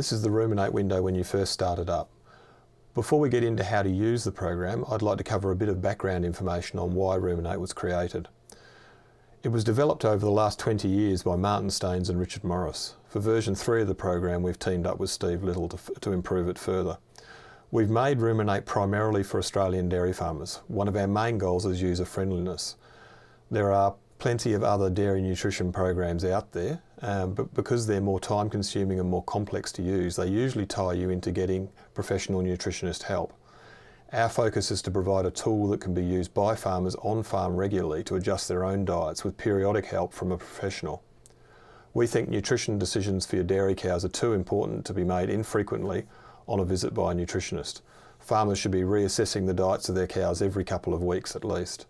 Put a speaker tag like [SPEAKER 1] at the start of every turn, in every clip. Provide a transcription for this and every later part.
[SPEAKER 1] This is the Rumen8 window when you first start it up. Before we get into how to use the program, I'd like to cover a bit of background information on why Rumen8 was created. It was developed over the last 20 years by Martin Staines and Richard Morris. For version 3 of the program, we've teamed up with Steve Little to improve it further. We've made Rumen8 primarily for Australian dairy farmers. One of our main goals is user friendliness. There are plenty of other dairy nutrition programs out there, but because they're more time consuming and more complex to use, they usually tie you into getting professional nutritionist help. Our focus is to provide a tool that can be used by farmers on farm regularly to adjust their own diets with periodic help from a professional. We think nutrition decisions for your dairy cows are too important to be made infrequently on a visit by a nutritionist. Farmers should be reassessing the diets of their cows every couple of weeks at least.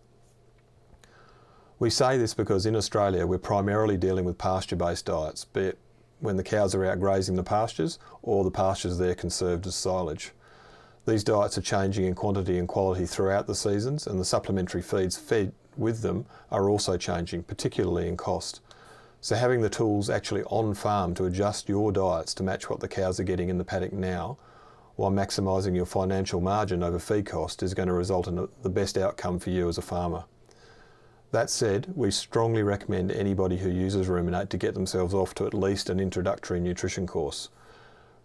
[SPEAKER 1] We say this because in Australia we're primarily dealing with pasture-based diets, be it when the cows are out grazing the pastures or the pastures there conserved as silage. These diets are changing in quantity and quality throughout the seasons, and the supplementary feeds fed with them are also changing, particularly in cost. So having the tools actually on farm to adjust your diets to match what the cows are getting in the paddock now, while maximising your financial margin over feed cost, is going to result in the best outcome for you as a farmer. That said, we strongly recommend anybody who uses Rumen8 to get themselves off to at least an introductory nutrition course.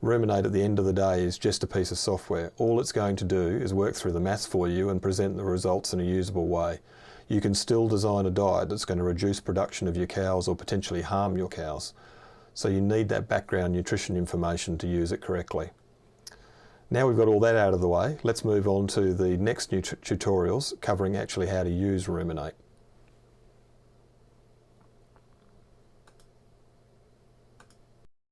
[SPEAKER 1] Rumen8 at the end of the day is just a piece of software. All it's going to do is work through the maths for you and present the results in a usable way. You can still design a diet that's going to reduce production of your cows or potentially harm your cows. So you need that background nutrition information to use it correctly. Now we've got all that out of the way, let's move on to the next tutorials covering actually how to use Rumen8.